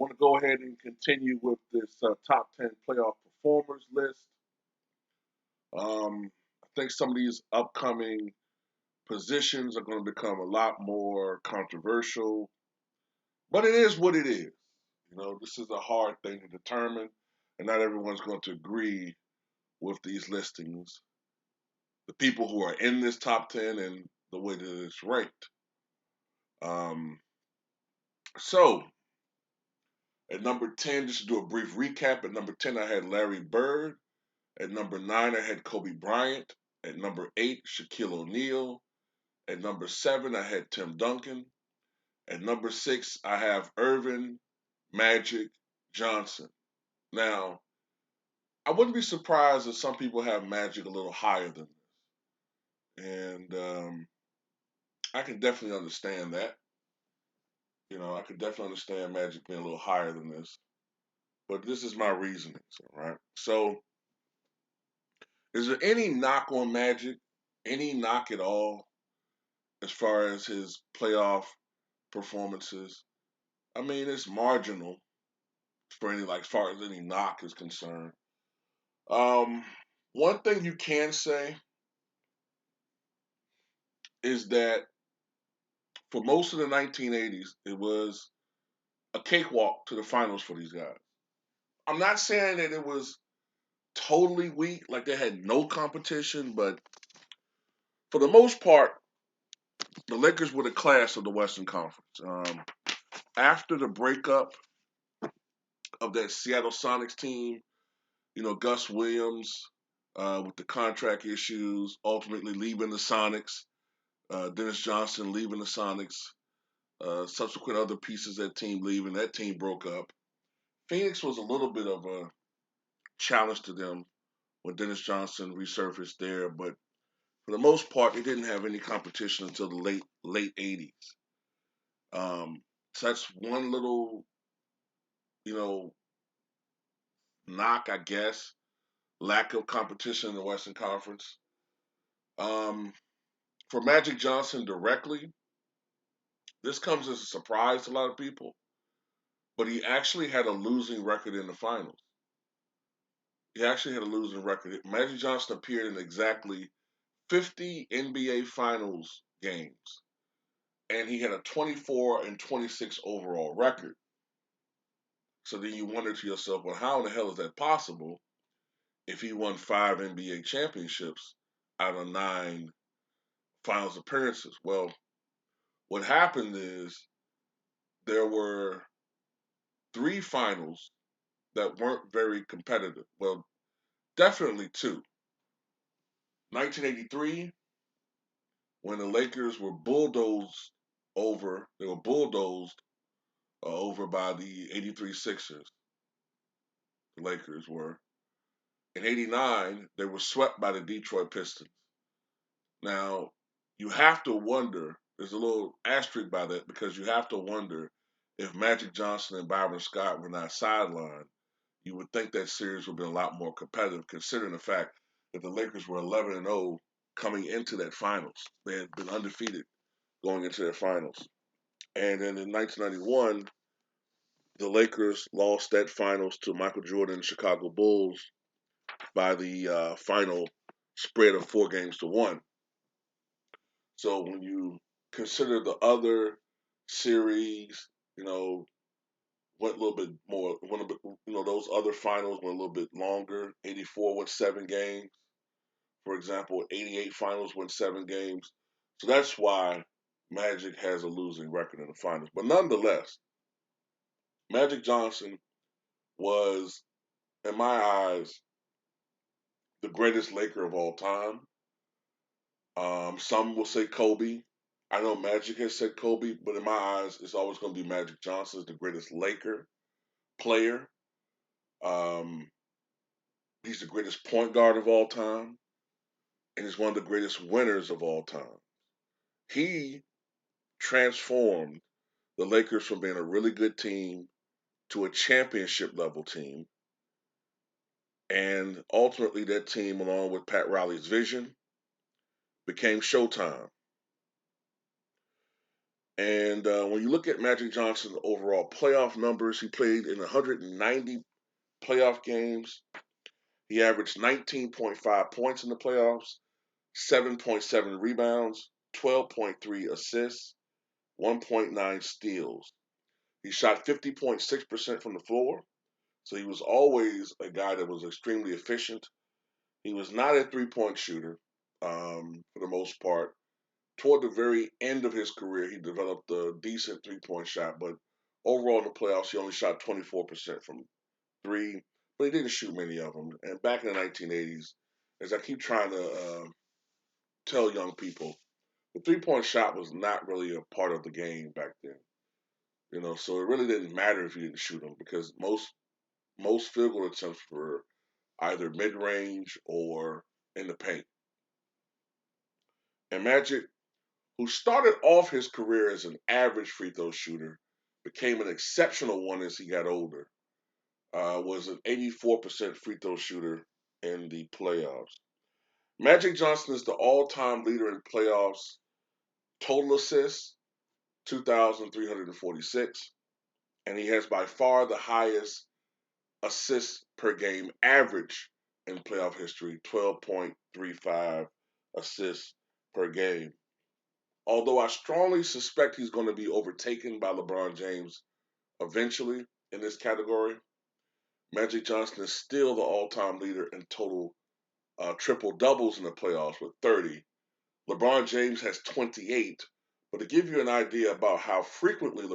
want to go ahead and continue with this top 10 playoff performers list. I think some of these upcoming positions are going to become a lot more controversial, but it is what it is. This is a hard thing to determine, and not everyone's going to agree with these listings. The people who are in this top 10 and the way that it's ranked. Um, so, at number 10, just to do a brief recap, at number 10, I had Larry Bird. At number 9, I had Kobe Bryant. At number 8, Shaquille O'Neal. At number 7, I had Tim Duncan. At number 6, I have Earvin Magic Johnson. Now, I wouldn't be surprised if some people have Magic a little higher than this. And I can definitely understand that. I could definitely understand Magic being a little higher than this. But this is my reasoning, right? So, is there any knock on Magic? Any knock at all as far as his playoff performances? I mean, it's marginal for any as far as any knock is concerned. Um, One thing you can say is that for most of the 1980s, it was a cakewalk to the finals for these guys. I'm not saying that it was totally weak, like they had no competition, but for the most part, the Lakers were the class of the Western Conference. After the breakup of that Seattle Sonics team, Gus Williams with the contract issues, ultimately leaving the Sonics, Dennis Johnson leaving the Sonics, subsequent other pieces of that team leaving, that team broke up. Phoenix was a little bit of a challenge to them when Dennis Johnson resurfaced there, but for the most part, they didn't have any competition until the late 80s. So that's one little, you know, knock, I guess. Lack of competition in the Western Conference. Um, for Magic Johnson directly, this comes as a surprise to a lot of people, but he actually had a losing record in the finals. He actually had a losing record. Magic Johnson appeared in exactly 50 NBA Finals games, and he had a 24 and 26 overall record. So then you wonder to yourself, well, how in the hell is that possible if he won 5 NBA championships out of 9 finals appearances? Well, what happened is there were 3 finals that weren't very competitive. Well, definitely 2. 1983, when the Lakers were bulldozed over, they were bulldozed over by the 83 Sixers. The Lakers were. In 89, they were swept by the Detroit Pistons. Now, you have to wonder, there's a little asterisk by that because you have to wonder if Magic Johnson and Byron Scott were not sidelined, you would think that series would have been a lot more competitive considering the fact that the Lakers were 11 and 0 coming into that finals. They had been undefeated going into their finals. And then in 1991, the Lakers lost that finals to Michael Jordan and Chicago Bulls by the final spread of 4 games to 1. So when you consider the other series, went a little bit more, went a bit, those other finals went a little bit longer. 84 went 7 games. For example, 88 finals went 7 games. So that's why Magic has a losing record in the finals. But nonetheless, Magic Johnson was, in my eyes, the greatest Laker of all time. Some will say Kobe. I know Magic has said Kobe, but in my eyes, it's always going to be Magic Johnson as the greatest Laker player. Um, he's the greatest point guard of all time, and he's one of the greatest winners of all time. He transformed the Lakers from being a really good team to a championship level team. And ultimately, that team, along with Pat Riley's vision, became Showtime. And when you look at Magic Johnson's overall playoff numbers, he played in 190 playoff games. He averaged 19.5 points in the playoffs, 7.7 rebounds, 12.3 assists, 1.9 steals. He shot 50.6% from the floor, so he was always a guy that was extremely efficient. He was not a three-point shooter for the most part. Toward the very end of his career, he developed a decent three-point shot, but overall in the playoffs, he only shot 24% from three, but he didn't shoot many of them. And back in the 1980s, as I keep trying to tell young people, the three-point shot was not really a part of the game back then. So it really didn't matter if you didn't shoot them because most field goal attempts were either mid-range or in the paint. And Magic, who started off his career as an average free throw shooter, became an exceptional one as he got older. Was an 84% free throw shooter in the playoffs. Magic Johnson is the all-time leader in playoffs total assists, 2,346, and he has by far the highest assists per game average in playoff history, 12.35 assists per game. Although I strongly suspect he's going to be overtaken by LeBron James eventually in this category, Magic Johnson is still the all-time leader in total triple doubles in the playoffs with 30. LeBron James has 28. But to give you an idea about how frequently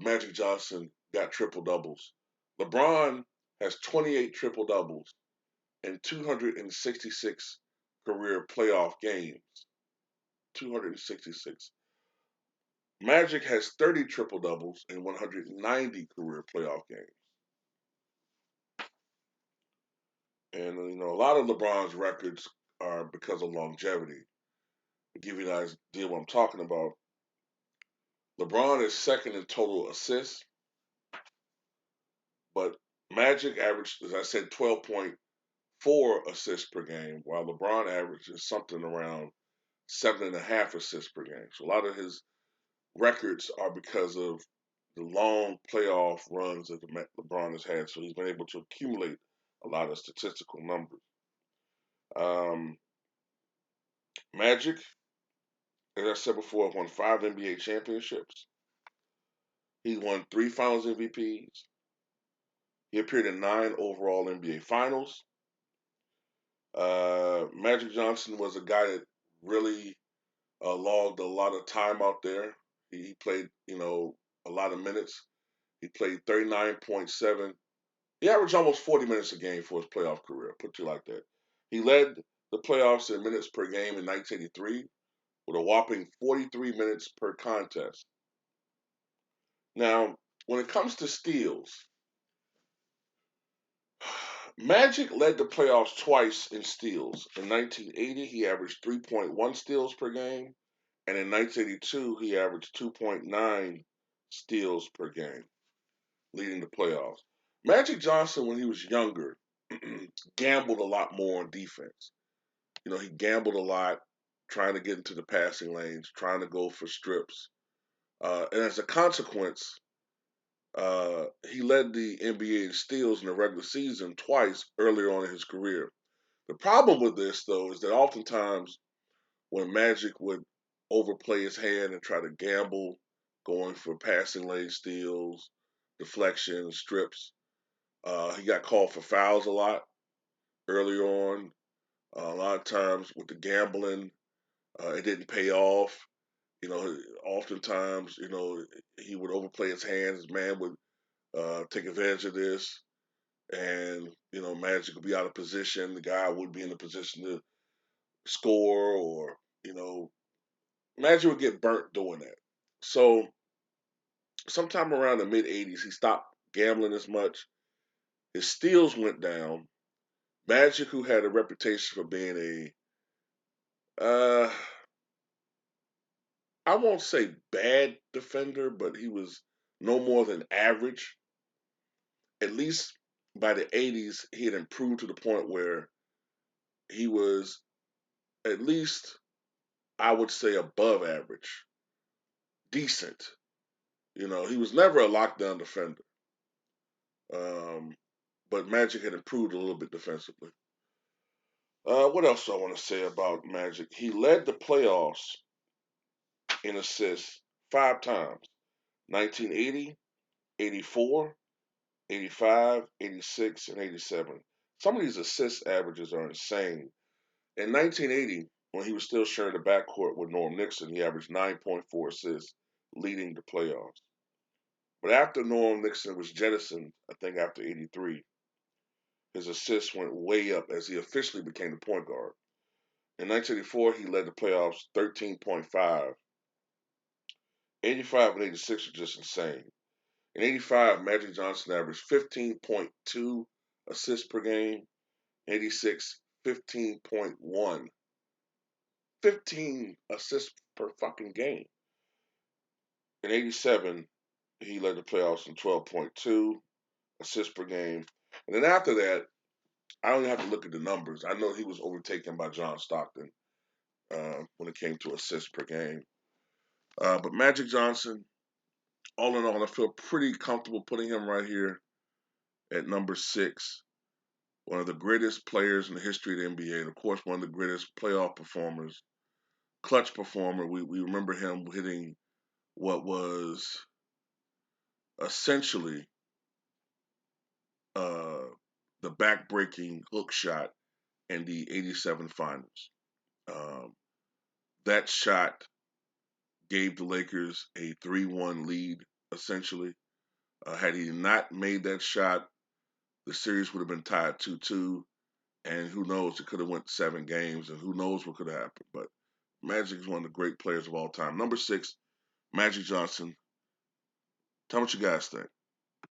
Magic Johnson got triple doubles, LeBron has 28 triple doubles in 266 career playoff games. 266. Magic has 30 triple doubles in 190 career playoff games. And a lot of LeBron's records are because of longevity. To give you an idea what I'm talking about, LeBron is second in total assists, but Magic averaged, as I said, 12.4 assists per game, while LeBron averages something around 7.5 assists per game. So a lot of his records are because of the long playoff runs that LeBron has had. So he's been able to accumulate a lot of statistical numbers. Um, Magic, as I said before, won 5 NBA championships. He won 3 Finals MVPs. He appeared in 9 overall NBA Finals. Magic Johnson was a guy that really logged a lot of time out there. He played, a lot of minutes. He played 39.7. He averaged almost 40 minutes a game for his playoff career, put you like that. He led the playoffs in minutes per game in 1983 with a whopping 43 minutes per contest. Now, when it comes to steals, Magic led the playoffs twice in steals. In 1980, he averaged 3.1 steals per game, and in 1982, he averaged 2.9 steals per game, leading the playoffs. Magic Johnson, when he was younger, gambled a lot more on defense. He gambled a lot, trying to get into the passing lanes, trying to go for strips. And as a consequence, he led the NBA in steals in the regular season twice earlier on in his career. The problem with this, though, is that oftentimes when Magic would overplay his hand and try to gamble, going for passing lane steals, deflections, strips, he got called for fouls a lot earlier on. A lot of times with the gambling, it didn't pay off. Oftentimes, he would overplay his hands. His man would take advantage of this, and Magic would be out of position. The guy would be in a position to score, or Magic would get burnt doing that. So, sometime around the mid '80s, he stopped gambling as much. His steals went down. Magic, who had a reputation for being uh, I won't say bad defender, but he was no more than average. At least by the '80s, he had improved to the point where he was at least I would say above average, decent. He was never a lockdown defender. Um, but Magic had improved a little bit defensively. What else do I want to say about Magic? He led the playoffs in assists 5 times: 1980, 84, 85, 86, and 87. Some of these assist averages are insane. In 1980, when he was still sharing the backcourt with Norm Nixon, he averaged 9.4 assists, leading the playoffs. But after Norm Nixon was jettisoned, I think after 83, his assists went way up as he officially became the point guard. In 1984, he led the playoffs 13.5. 85 and 86 are just insane. In 85, Magic Johnson averaged 15.2 assists per game. 86, 15.1. 15 assists per fucking game. In 87, he led the playoffs in 12.2 assists per game. And then after that, I don't even have to look at the numbers. I know he was overtaken by John Stockton when it came to assists per game. But Magic Johnson, all in all, I feel pretty comfortable putting him right here at number 6. One of the greatest players in the history of the NBA, and of course, one of the greatest playoff performers, clutch performer. We remember him hitting what was essentially uh, the back-breaking hook shot in the '87 finals. Um, that shot gave the Lakers a 3-1 lead, essentially. Had he not made that shot, the series would have been tied 2-2, and who knows, it could have went 7 games, and who knows what could have happened. But Magic is one of the great players of all time. Number 6, Magic Johnson. Tell me what you guys think.